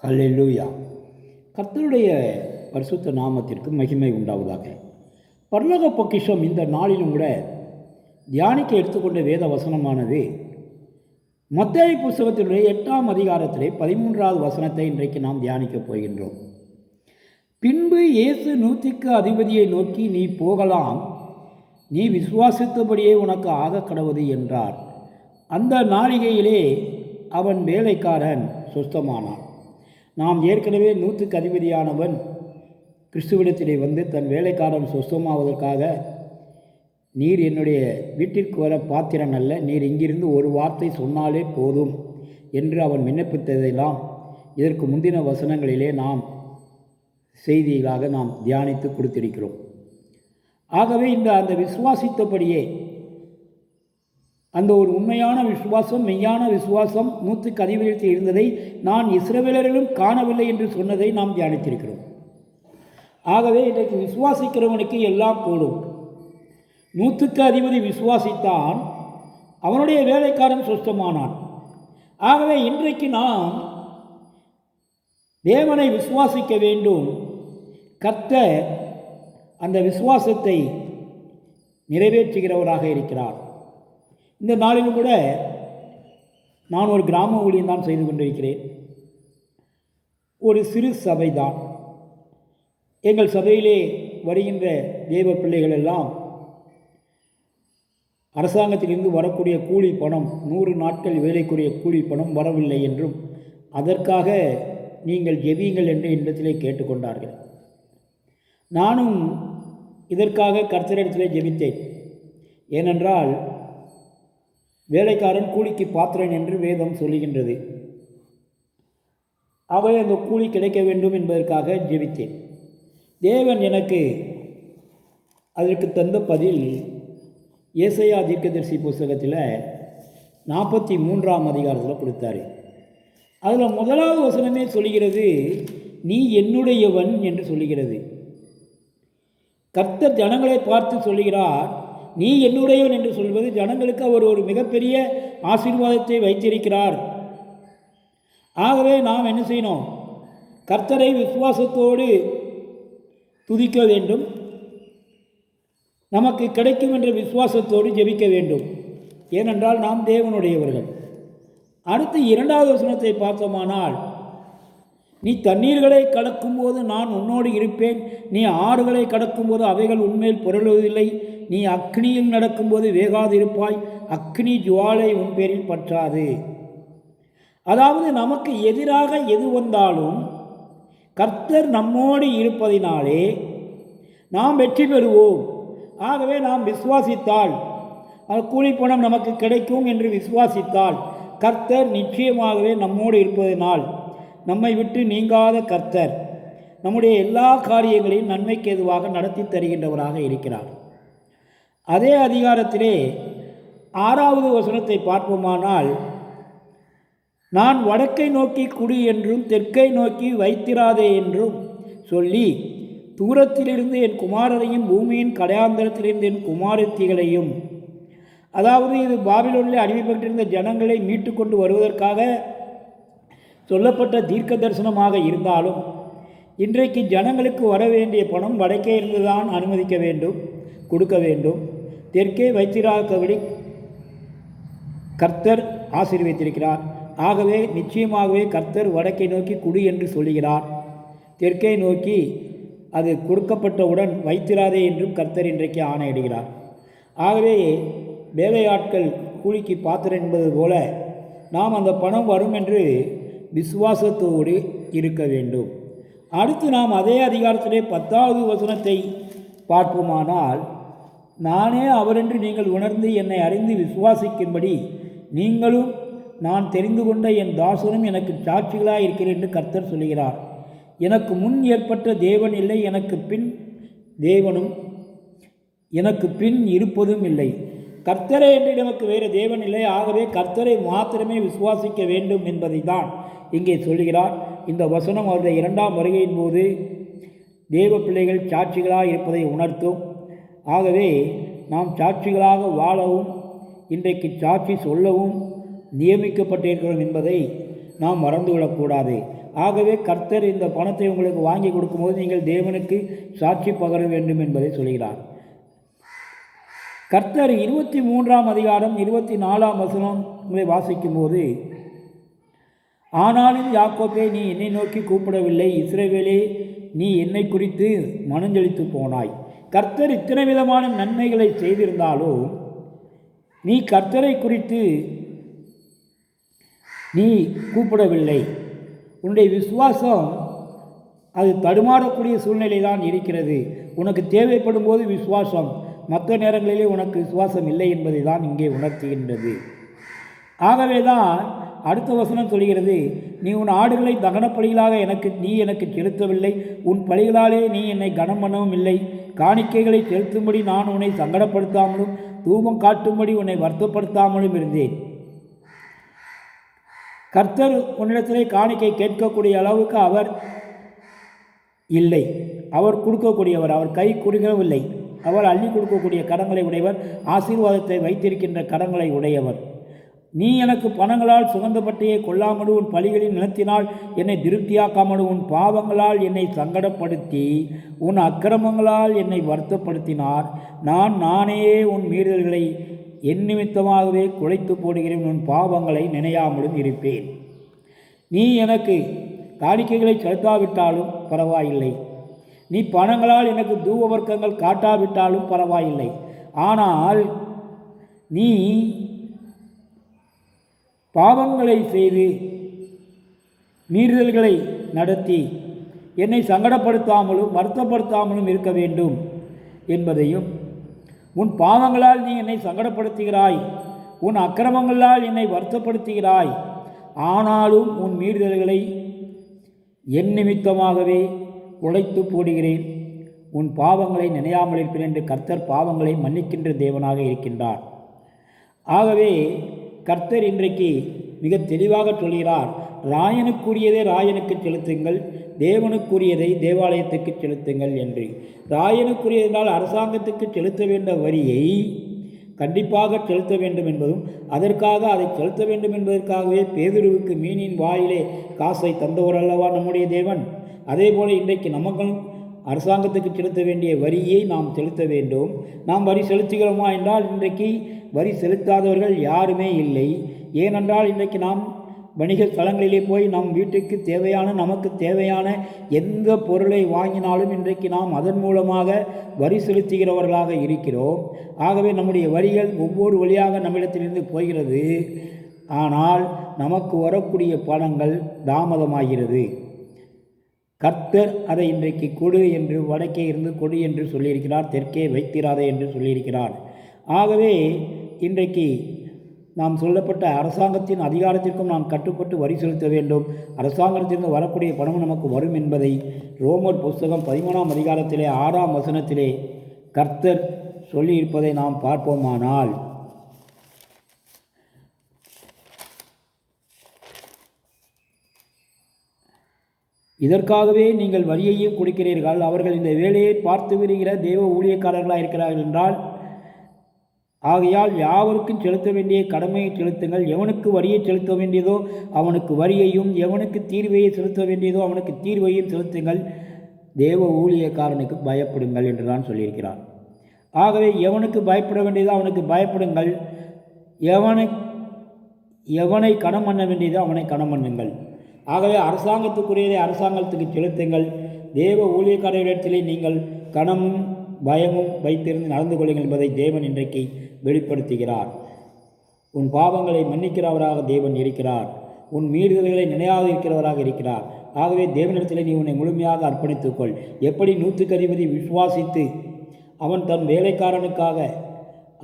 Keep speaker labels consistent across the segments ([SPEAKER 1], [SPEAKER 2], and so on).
[SPEAKER 1] ஹல்லேலூயா. கர்த்தருடைய பரிசுத்த நாமத்திற்கு மகிமை உண்டாவதாக. பரலோக பொக்கிஷம் இந்த நாளிலும் கூட தியானிக்க எடுத்துக்கொண்ட வேத வசனமானது மத்தேயு புஸ்தகத்தினுடைய 8ஆம் அதிகாரத்திலே 13வது வசனத்தை இன்றைக்கு நாம் தியானிக்கப் போகின்றோம். பின்பு இயேசு 100க்கு அதிபதியை நோக்கி, நீ போகலாம், நீ விசுவாசித்தபடியே உனக்கு ஆகக் கடவது என்றார். அந்த நாளிகையிலே அவன் வேலைக்காரன் சொஸ்தமானான். நாம் ஏற்கனவே 100க்கு அதிபதியானவன் கிறிஸ்துவிடத்திலே வந்து தன் வேலைக்காரன் சொஸ்தமாவதற்காக, நீர் என்னுடைய வீட்டிற்கு வர பாத்திரன் அல்ல, நீர் இங்கிருந்து ஒரு வார்த்தை சொன்னாலே போதும் என்று அவன் விண்ணப்பித்ததெல்லாம் இதற்கு முந்தின வசனங்களிலே நாம் செய்திகளாக நாம் தியானித்து கொடுத்திருக்கிறோம். ஆகவே அந்த விசுவாசித்தபடியே அந்த ஒரு உண்மையான விசுவாசம், மெய்யான விசுவாசம் 100க்கு அதிபதியில் இருந்ததை நான் இஸ்ரவேலரிலும் காணவில்லை என்று சொன்னதை நாம் தியானித்திருக்கிறோம். ஆகவே இன்றைக்கு விசுவாசிக்கிறவனுக்கு எல்லாம் கூடும். 100க்கு அதிபதி விசுவாசித்தான், அவனுடைய வேலைக்காரன் சொஸ்தமானான். ஆகவே இன்றைக்கு நாம் தேவனை விசுவாசிக்க வேண்டும். கர்த்தர் அந்த விசுவாசத்தை நிறைவேற்றுகிறவராக இருக்கிறார். இந்த நாளிலும் கூட நான் ஒரு கிராம ஊழியம் தான் செய்து கொண்டிருக்கிறேன். ஒரு சிறு சபை தான். எங்கள் சபையிலே வருகின்ற தேவ பிள்ளைகள் எல்லாம் அரசாங்கத்திலிருந்து வரக்கூடிய கூலி பணம், 100 நாட்கள் வேலைக்குரிய கூலி பணம் வரவில்லை என்றும் அதற்காக நீங்கள் ஜெபியுங்கள் என்று என்னிடத்திலே கேட்டுக்கொண்டார்கள். நானும் இதற்காக கர்த்தரிடத்திலே ஜெபித்தேன். ஏனென்றால் வேலைக்காரன் கூலிக்கு பாத்திரன் என்று வேதம் சொல்லுகின்றது. ஆகவே அந்த கூலி கிடைக்க வேண்டும் என்பதற்காக ஜெபித்தேன். தேவன் எனக்கு அதற்கு தந்த பதில் ஏசாயா தீர்க்கதரிசி புஸ்தகத்தில் 43ஆம் அதிகாரத்தில் கொடுத்தாரு. அதில் 1வது வசனமே சொல்லுகிறது, நீ என்னுடையவன் என்று சொல்லுகிறது. கர்த்தர் ஜனங்களை பார்த்து சொல்லுகிறார், நீ என்னுடையவன் என்று சொல்வது ஜனங்களுக்கு அவர் ஒரு மிகப்பெரிய ஆசீர்வாதத்தை வைத்திருக்கிறார். ஆகவே நாம் என்ன செய்யணும்? கர்த்தரை விசுவாசத்தோடு துதிக்க வேண்டும். நமக்கு கிடைக்கும் என்ற விசுவாசத்தோடு ஜெபிக்க வேண்டும். ஏனென்றால் நாம் தேவனுடையவர்கள். அடுத்து 2வது வசனத்தை பார்த்தோமானால், நீ தண்ணீர்களை கடக்கும்போது நான் உன்னோடு இருப்பேன், நீ ஆறுகளை கடக்கும்போது அவைகள் உன்மேல் புரளுவதில்லை, நீ அக்னியில் நடக்கும்போது வேகாதிருப்பாய், அக்னி ஜுவாலை உன் பேரில் பற்றாது. அதாவது நமக்கு எதிராக எது வந்தாலும் கர்த்தர் நம்மோடு இருப்பதினாலே நாம் வெற்றி பெறுவோம். ஆகவே நாம் விசுவாசித்தால் கூலிப்பணம் நமக்கு கிடைக்கும் என்று விசுவாசித்தால் கர்த்தர் நிச்சயமாகவே நம்மோடு இருப்பதனால் நம்மை விட்டு நீங்காத கர்த்தர் நம்முடைய எல்லா காரியங்களையும் நன்மைக்கு எதுவாக நடத்தி தருகின்றவராக இருக்கிறார். அதே அதிகாரத்திலே 6வது வசனத்தை பார்ப்போமானால், நான் வடக்கை நோக்கி குடி என்றும் தெற்கை நோக்கி வைத்திராதே என்றும் சொல்லி, தூரத்திலிருந்து என் குமாரரையும் பூமியின் கடையாந்தரத்திலிருந்து என் குமாரத்திகளையும், அதாவது இது பாபிலோனிலே அடிமைப்பட்டிருந்த ஜனங்களை மீட்டு கொண்டு வருவதற்காக சொல்லப்பட்ட தீர்க்க தரிசனமாக இருந்தாலும், இன்றைக்கு ஜனங்களுக்கு வர வேண்டிய பணம் வடக்கே இருந்துதான் அனுமதிக்க வேண்டும், கொடுக்க வேண்டும். தெற்கே வைத்திராதபடி கர்த்தர் ஆசீர்வதித்திருக்கிறார். ஆகவே நிச்சயமாகவே கர்த்தர் வடக்கை நோக்கி குடி என்று சொல்லுகிறார். தெற்கை நோக்கி அது கொடுக்கப்பட்டவுடன் வைத்திராதே என்றும் கர்த்தர் இன்றைக்கு ஆணையிடுகிறார். ஆகவே வேலையாட்கள் கூலிக்கு பாத்திரம் என்பது போல நாம் அந்த பணம் வரும் என்று விசுவாசத்தோடு இருக்க வேண்டும். அடுத்து நாம் அதே அதிகாரத்திலே 10வது வசனத்தை பார்ப்போமானால், நானே அவரென்று நீங்கள் உணர்ந்து என்னை அறிந்து விசுவாசிக்கும்படி நீங்களும் நான் தெரிந்து கொண்ட என் தாசனும் எனக்கு சாட்சிகளாக இருக்கிறேன் என்று கர்த்தர் சொல்கிறார். எனக்கு முன் ஏற்பட்ட தேவன் இல்லை, எனக்கு பின் தேவனும் எனக்கு பின் இருப்பதும் இல்லை. கர்த்தரே என்று நமக்கு வேறு தேவன் இல்லை. ஆகவே கர்த்தரை மாத்திரமே விசுவாசிக்க வேண்டும் என்பதை தான் இங்கே சொல்கிறார். இந்த வசனம் அவருடைய 2ஆம் வருகையின் போது தேவ பிள்ளைகள் சாட்சிகளாக இருப்பதை உணர்த்தும். ஆகவே நாம் சாட்சிகளாக வாழவும் இன்றைக்கு சாட்சி சொல்லவும் நியமிக்கப்பட்டிருக்கிறோம் என்பதை நாம் மறந்துவிடக்கூடாது. ஆகவே கர்த்தர் இந்த பணத்தை உங்களுக்கு வாங்கி கொடுக்கும்போது நீங்கள் தேவனுக்கு சாட்சி பகர வேண்டும் என்பதை சொல்கிறார். கர்த்தர் 23ஆம் அதிகாரம் 24ஆம் வசனங்களை வாசிக்கும்போது, ஆனாலும் யாக்கோபே, நீ என்னை நோக்கி கூப்பிடவில்லை, இஸ்ரவேலே நீ என்னை குறித்து மனஞ்செழித்து போனாய். கர்த்தர் இத்தனை விதமான நன்மைகளை செய்திருந்தாலும் நீ கர்த்தரை குறித்து நீ கூப்பிடவில்லை. உன்னுடைய விசுவாசம் அது தடுமாறக்கூடிய சூழ்நிலை தான் இருக்கிறது. உனக்கு தேவைப்படும் போது விசுவாசம், மற்ற நேரங்களிலே உனக்கு விசுவாசம் இல்லை என்பதை தான் இங்கே உணர்த்துகின்றது. ஆகவே தான் அடுத்த வசனம் சொல்கிறது, நீ உன் ஆடுகளை தகனப்பலிகளாக நீ எனக்கு செலுத்தவில்லை, உன் பலிகளாலே நீ என்னை கனம் பண்ணவும் இல்லை. காணிக்கைகளை செலுத்தும்படி நான் உன்னை சங்கடப்படுத்தாமலும் தூபம் காட்டும்படி உன்னை வருத்தப்படுத்தாமலும் இருந்தேன். கர்த்தர் உன்னிடத்திலே காணிக்கை கேட்கக்கூடிய அளவுக்கு அவர் இல்லை. அவர் கொடுக்கக்கூடியவர், அவர் கை கொடுக்கவில்லை. அவர் அள்ளி கொடுக்கக்கூடிய கரங்களை உடையவர், ஆசீர்வாதத்தை வைத்திருக்கின்ற கரங்களை உடையவர். நீ எனக்கு பணங்களால் சுகந்தப்பட்டையை கொள்ளாமலும் உன் பலிகளின் நிலத்தினால் என்னை திருப்தியாக்காமலும் உன் பாவங்களால் என்னை சங்கடப்படுத்தி உன் அக்கிரமங்களால் என்னை வருத்தப்படுத்தினார். நானே உன் மீறல்களை என் நிமித்தமாகவே குலைத்து போடுகிறேன், உன் பாவங்களை நினையாமலும் இருப்பேன். நீ எனக்கு காணிக்கைகளை செலுத்தாவிட்டாலும் பரவாயில்லை, நீ பணங்களால் எனக்கு தூபவர்க்கங்கள் காட்டாவிட்டாலும் பரவாயில்லை. ஆனால் நீ பாவங்களை செய்து மீறுதல்களை நடத்தி என்னை சங்கடப்படுத்தாமலும் வருத்தப்படுத்தாமலும் இருக்க வேண்டும் என்பதையும், உன் பாவங்களால் நீ என்னை சங்கடப்படுத்துகிறாய், உன் அக்கிரமங்களால் என்னை வருத்தப்படுத்துகிறாய், ஆனாலும் உன் மீறுதல்களை என் நிமித்தமாகவே உடைத்து போடுகிறேன், உன் பாவங்களை நினையாமல் இருப்பேன் என்று கர்த்தர் பாவங்களை மன்னிக்கின்ற தேவனாக இருக்கின்றார். ஆகவே கர்த்தர் இன்றைக்கு மிக தெளிவாக சொல்கிறார், ராயனுக்குரியதை ராயனுக்கு செலுத்துங்கள், தேவனுக்குரியதை தேவாலயத்துக்கு செலுத்துங்கள் என்று. ராயனுக்குரியதனால் அரசாங்கத்துக்கு செலுத்த வேண்டிய வரியை கண்டிப்பாக செலுத்த வேண்டும் என்பதும், அதற்காக அதை செலுத்த வேண்டும் என்பதற்காகவே பேதுருவுக்கு மீனின் வாயிலே காசை தந்தவர் அல்லவா நம்முடைய தேவன். அதே போல் இன்றைக்கு நமக்கும் அரசாங்கத்துக்கு செலுத்த வேண்டிய வரியை நாம் செலுத்த வேண்டும். நாம் வரி செலுத்துகிறோமா என்றால் இன்றைக்கு வரி செலுத்தாதவர்கள் யாருமே இல்லை. ஏனென்றால் இன்றைக்கு நாம் வணிக ஸ்தலங்களிலே போய் நம் வீட்டுக்கு தேவையான நமக்கு தேவையான எந்த பொருளை வாங்கினாலும் இன்றைக்கு நாம் அதன் மூலமாக வரி செலுத்துகிறவர்களாக இருக்கிறோம். ஆகவே நம்முடைய வரிகள் ஒவ்வொரு வழியாக நம்மிடத்திலிருந்து போகிறது. ஆனால் நமக்கு வரக்கூடிய பணங்கள் தாமதமாகிறது. கர்த்தர் அதை இன்றைக்கு கொடு என்று, வடக்கே இருந்து கொடு என்று சொல்லியிருக்கிறார், தெற்கே வைத்திராதே என்று சொல்லியிருக்கிறார். ஆகவே இன்றைக்கு நாம் சொல்லப்பட்ட அரசாங்கத்தின் அதிகாரத்திற்கும் நாம் கட்டுப்பட்டு வரி செலுத்த வேண்டும். அரசாங்கத்திலிருந்து வரக்கூடிய பணம் நமக்கு வரும் என்பதை ரோமர் புஸ்தகம் 13ஆம் அதிகாரத்திலே 6ஆம் வசனத்திலே கர்த்தர் சொல்லியிருப்பதை நாம் பார்ப்போமானால், இதற்காகவே நீங்கள் வரியையும் கொடுக்கிறீர்கள், அவர்கள் இந்த வேலையை பார்த்து வருகிற தேவ ஊழியக்காரர்களாக இருக்கிறார்கள் என்றால், ஆகையால் யாவருக்கும் செலுத்த வேண்டிய கடமையை செலுத்துங்கள். எவனுக்கு வரியை செலுத்த வேண்டியதோ அவனுக்கு வரியையும், எவனுக்கு தீர்வையை செலுத்த வேண்டியதோ அவனுக்கு தீர்வையும் செலுத்துங்கள். தேவ ஊழியக்காரனுக்கு பயப்படுங்கள் என்று தான் சொல்லியிருக்கிறார். ஆகவே எவனுக்கு பயப்பட வேண்டியதோ அவனுக்கு பயப்படுங்கள், எவனை கணம் பண்ண வேண்டியதோ அவனை கணம் பண்ணுங்கள். ஆகவே அரசாங்கத்துக்குரியதை அரசாங்கத்துக்கு செலுத்துங்கள். தேவ ஊழியக்காரர்களிடத்திலே நீங்கள் கணமும் பயமும் வைத்திருந்து நடந்து கொள்ளுங்கள் என்பதை தேவன் இன்றைக்கு வெளிப்படுத்துகிறார். உன் பாவங்களை மன்னிக்கிறவராக தேவன் இருக்கிறார். உன் மீறுதல்களை நினையாது இருக்கிறவராக இருக்கிறார். ஆகவே தேவனிடத்தில் நீ உன்னை முழுமையாக அர்ப்பணித்துக்கொள். எப்படி 100க்கு அதிபதி விசுவாசித்து அவன் தன் வேலைக்காரனுக்காக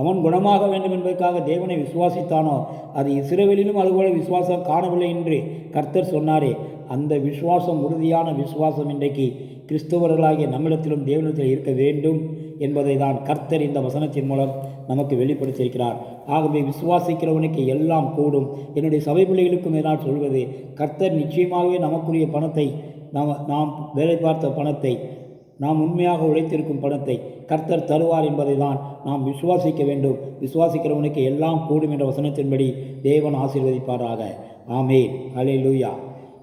[SPEAKER 1] அவன் குணமாக வேண்டும் என்பதற்காக தேவனை விசுவாசித்தானோ, அது இஸ்ரவேலிலும் அதுபோல விசுவாசம் காணவில்லை என்று கர்த்தர் சொன்னாரே, அந்த விசுவாசம், உறுதியான விசுவாசம் இன்றைக்கு கிறிஸ்தவர்களாகிய நம்மிடத்திலும் தேவனிடத்தில் இருக்க வேண்டும் என்பதை தான் கர்த்தர் இந்த வசனத்தின் மூலம் நமக்கு வெளிப்படுத்தியிருக்கிறார். ஆகவே விசுவாசிக்கிறவனுக்கு எல்லாம் கூடும். என்னுடைய சபை பிள்ளைகளுக்கும் என்னால் சொல்வது, கர்த்தர் நிச்சயமாகவே நமக்குரிய பணத்தை, நாம் வேலை பார்த்த பணத்தை, நாம் உண்மையாக உழைத்திருக்கும் பணத்தை கர்த்தர் தருவார் என்பதை தான் நாம் விசுவாசிக்க வேண்டும். விசுவாசிக்கிறவனுக்கு எல்லாம் கூடும் என்ற வசனத்தின்படி தேவன் ஆசீர்வதிப்பாராக. ஆமென். அல்லேலூயா.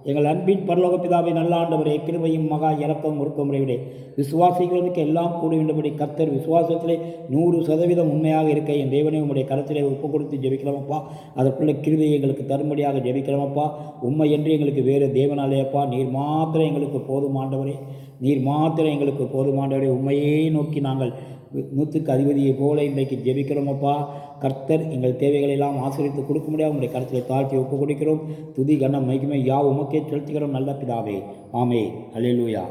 [SPEAKER 1] எங்கள் அன்பின் பரலோக பிதாவை நல்ல ஆண்டவரே, கிருபையும் மகா இறக்கம் உருக்கமுறைவிடே விசுவாசிகளுக்கு எல்லாம் கூடி வேண்டும்படி கர்த்தர் விசுவாசத்திலே 100% உண்மையாக இருக்க என் தேவனே உம்முடைய கருத்திலே ஒப்பு கொடுத்து ஜெபிக்கிறோமப்பா. அதற்குள்ள கிருபையை எங்களுக்கு தரும்படியாக ஜெபிக்கிறோமப்பா. உண்மை என்று எங்களுக்கு வேறு தேவனாலேயப்பா. நீர் மாத்திரம் எங்களுக்கு போதுமாண்டவரே, நீர் மாத்திரம் எங்களுக்கு போதுமாண்டவரே. உண்மையே நோக்கி நாங்கள் 100க்கு அதிபதியை போல இன்றைக்கு ஜெபிக்கிறோமப்பா. கர்த்தர் எங்கள் தேவைகளெல்லாம் ஆசீர்வதித்து கொடுக்க முடியாது உங்களுடைய கருத்தை தாழ்த்தி ஒப்பு கொடுக்கிறோம். துதி கனம் மகிமை உமக்கே செலுத்துகிறோம் நல்ல பிதாவே. ஆமே. அல்லேலூயா.